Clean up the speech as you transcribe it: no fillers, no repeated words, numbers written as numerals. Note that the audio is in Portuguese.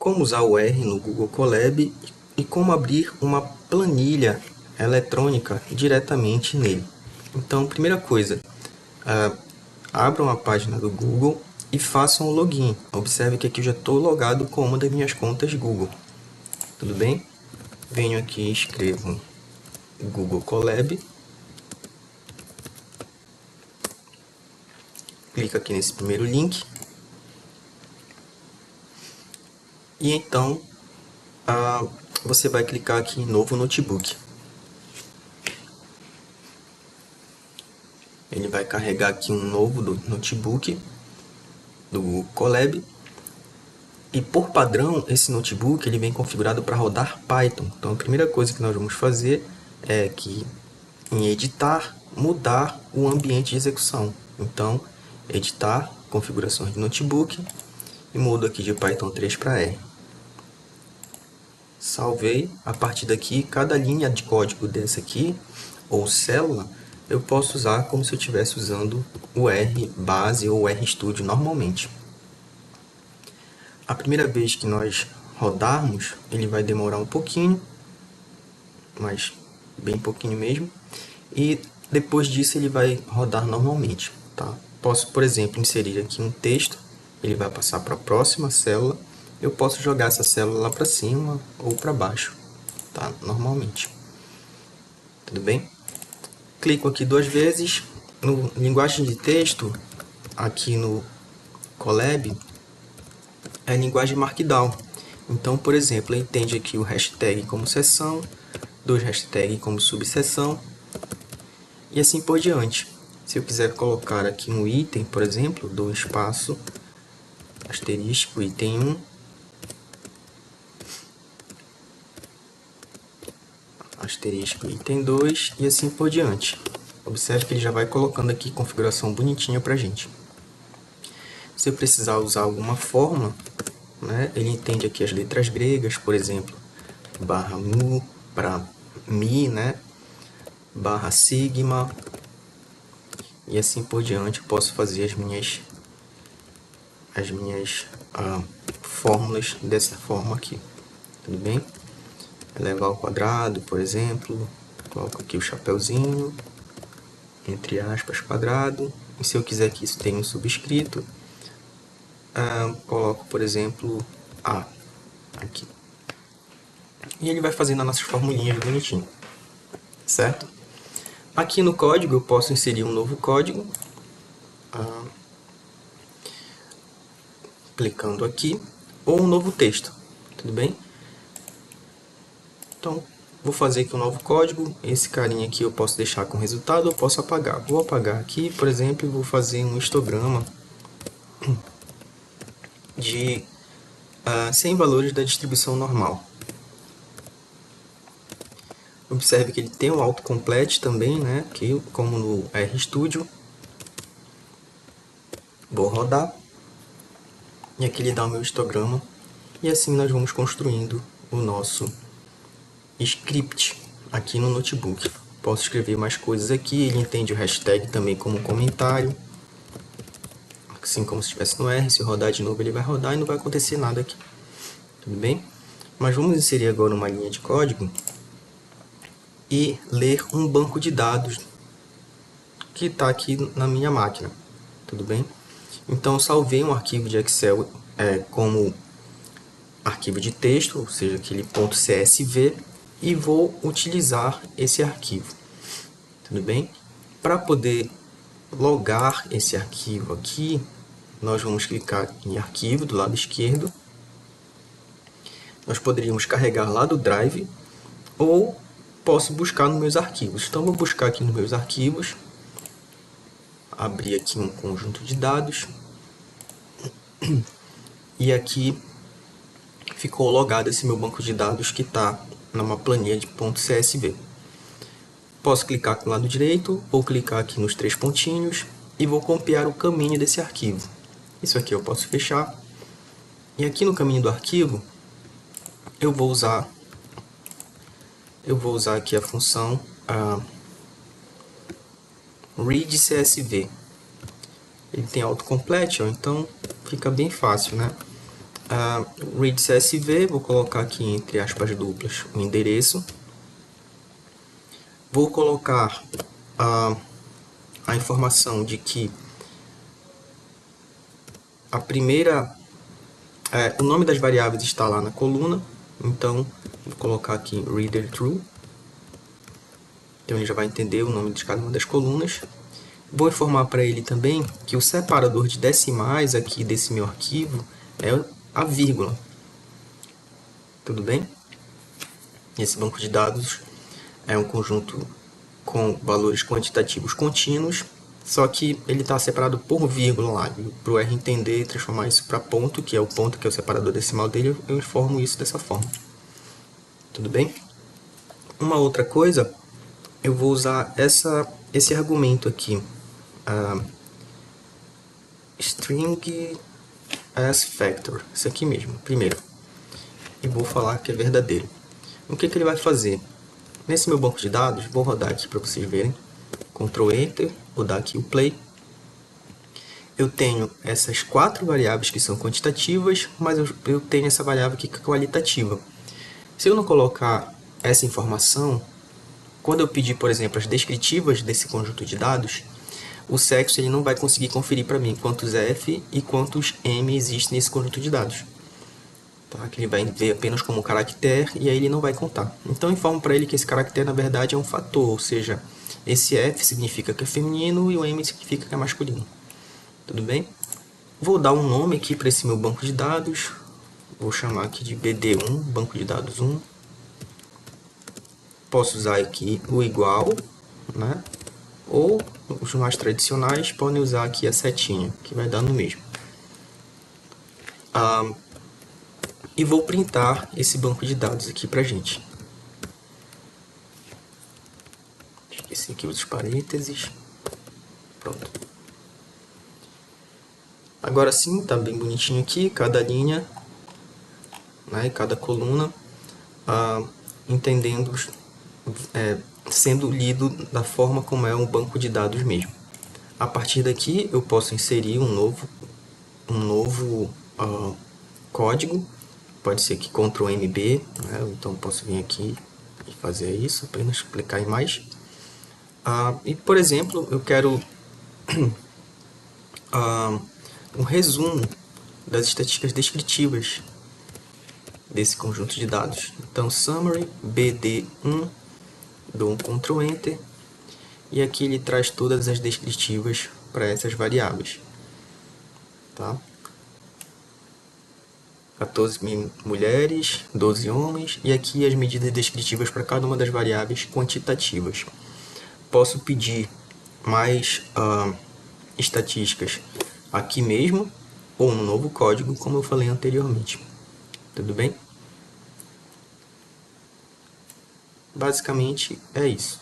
como usar o R no Google Colab e como abrir uma planilha eletrônica diretamente nele. Então, primeira coisa, abram a página do Google e façam o login. Observe que aqui eu já estou logado com uma das minhas contas Google. Tudo bem? Venho aqui e escrevo Google Colab. Clica aqui nesse primeiro link. E então, você vai clicar aqui em Novo Notebook. Ele vai carregar aqui um novo notebook do Google Colab. E por padrão, esse notebook ele vem configurado para rodar Python. Então a primeira coisa que nós vamos fazer é que em editar, mudar o ambiente de execução. Então, editar, configurações de notebook e mudo aqui de Python 3 para R. Salvei. A partir daqui, cada linha de código dessa aqui, ou célula, eu posso usar como se eu estivesse usando o R base ou o RStudio normalmente. A primeira vez que nós rodarmos, ele vai demorar um pouquinho, mas bem pouquinho mesmo, e depois disso ele vai rodar normalmente. Tá? Posso, por exemplo, inserir aqui um texto, ele vai passar para a próxima célula, eu posso jogar essa célula lá para cima ou para baixo, tá? Normalmente. Tudo bem? Clico aqui 2 vezes, no linguagem de texto, aqui no Colab, é linguagem Markdown. Então, por exemplo, ele entende aqui o hashtag como seção, 2 hashtags como subseção, e assim por diante. Se eu quiser colocar aqui um item, por exemplo, dou espaço, asterisco, item 1, asterisco, item 2, e assim por diante. Observe que ele já vai colocando aqui configuração bonitinha pra gente. Se eu precisar usar alguma forma, né, ele entende aqui as letras gregas, por exemplo, barra mu para mi, né, barra sigma, e assim por diante. Eu posso fazer as minhas fórmulas dessa forma aqui, tudo bem? Elevar ao quadrado, por exemplo, coloco aqui o chapeuzinho, entre aspas, quadrado, e se eu quiser que isso tenha um subscrito, coloco, por exemplo, A, aqui. E ele vai fazendo as nossas formulinhas bonitinho, certo? Aqui no código eu posso inserir um novo código, clicando aqui, ou um novo texto, tudo bem? Então, vou fazer aqui um novo código, esse carinha aqui eu posso deixar com resultado, eu posso apagar. Vou apagar aqui, por exemplo, e vou fazer um histograma de 100 valores da distribuição normal. Observe que ele tem o autocomplete também, né? Aqui, como no RStudio. Vou rodar. E aqui ele dá o meu histograma. E assim nós vamos construindo o nosso script aqui no notebook. Posso escrever mais coisas aqui. Ele entende o hashtag também como comentário. Assim como se estivesse no R. Se eu rodar de novo, ele vai rodar e não vai acontecer nada aqui. Tudo bem? Mas vamos inserir agora uma linha de código e ler um banco de dados que está aqui na minha máquina, tudo bem? Então, eu salvei um arquivo de Excel como arquivo de texto, ou seja, aquele .csv, e vou utilizar esse arquivo, tudo bem? Para poder logar esse arquivo aqui, nós vamos clicar em arquivo do lado esquerdo. Nós poderíamos carregar lá do Drive, ou posso buscar nos meus arquivos. Então, vou buscar aqui nos meus arquivos, abrir aqui um conjunto de dados, e aqui ficou logado esse meu banco de dados que está numa planilha de .csv. Posso clicar com o lado direito, ou clicar aqui nos 3 pontinhos, e vou copiar o caminho desse arquivo. Isso aqui eu posso fechar, e aqui no caminho do arquivo, eu vou usar aqui a função readCSV. Ele tem autocomplete, então fica bem fácil, né? read CSV, vou colocar aqui entre aspas duplas o endereço. Vou colocar a informação de que a primeira, o nome das variáveis está lá na coluna, então vou colocar aqui reader true. Então ele já vai entender o nome de cada uma das colunas. Vou informar para ele também que o separador de decimais aqui desse meu arquivo é a vírgula. Tudo bem? Esse banco de dados é um conjunto com valores quantitativos contínuos, só que ele está separado por vírgula lá. Para o R entender e transformar isso para ponto, que é o ponto que é o separador decimal dele, eu informo isso dessa forma. Tudo bem? Uma outra coisa, eu vou usar esse argumento aqui, string as factor, isso aqui mesmo, primeiro. E vou falar que é verdadeiro. O que ele vai fazer? Nesse meu banco de dados, vou rodar aqui para vocês verem. Ctrl Enter, vou dar aqui o Play. Eu tenho essas 4 variáveis que são quantitativas, mas eu tenho essa variável aqui que é qualitativa. Se eu não colocar essa informação, quando eu pedir, por exemplo, as descritivas desse conjunto de dados, o sexo ele não vai conseguir conferir para mim quantos F e quantos M existem nesse conjunto de dados. Tá? Que ele vai ver apenas como caractere e aí ele não vai contar. Então eu informo para ele que esse caractere na verdade é um fator, ou seja, esse F significa que é feminino e o M significa que é masculino. Tudo bem? Vou dar um nome aqui para esse meu banco de dados. Vou chamar aqui de BD1, banco de dados 1. Posso usar aqui o igual, né? Ou os mais tradicionais podem usar aqui a setinha, que vai dar no mesmo. E vou printar esse banco de dados aqui pra gente. Esqueci aqui os parênteses. Pronto. Agora sim, tá bem bonitinho aqui, cada linha, né, cada coluna, entendendo, sendo lido da forma como é um banco de dados mesmo. A partir daqui eu posso inserir um novo código, pode ser que Ctrl MB, né? Então posso vir aqui e fazer isso, apenas clicar em mais. E por exemplo, eu quero um resumo das estatísticas descritivas desse conjunto de dados. Então, summary BD1, dou um Ctrl Enter, e aqui ele traz todas as descritivas para essas variáveis. Tá? 14 mulheres, 12 homens, e aqui as medidas descritivas para cada uma das variáveis quantitativas. Posso pedir mais estatísticas aqui mesmo, ou no novo código, como eu falei anteriormente. Tudo bem? Basicamente é isso.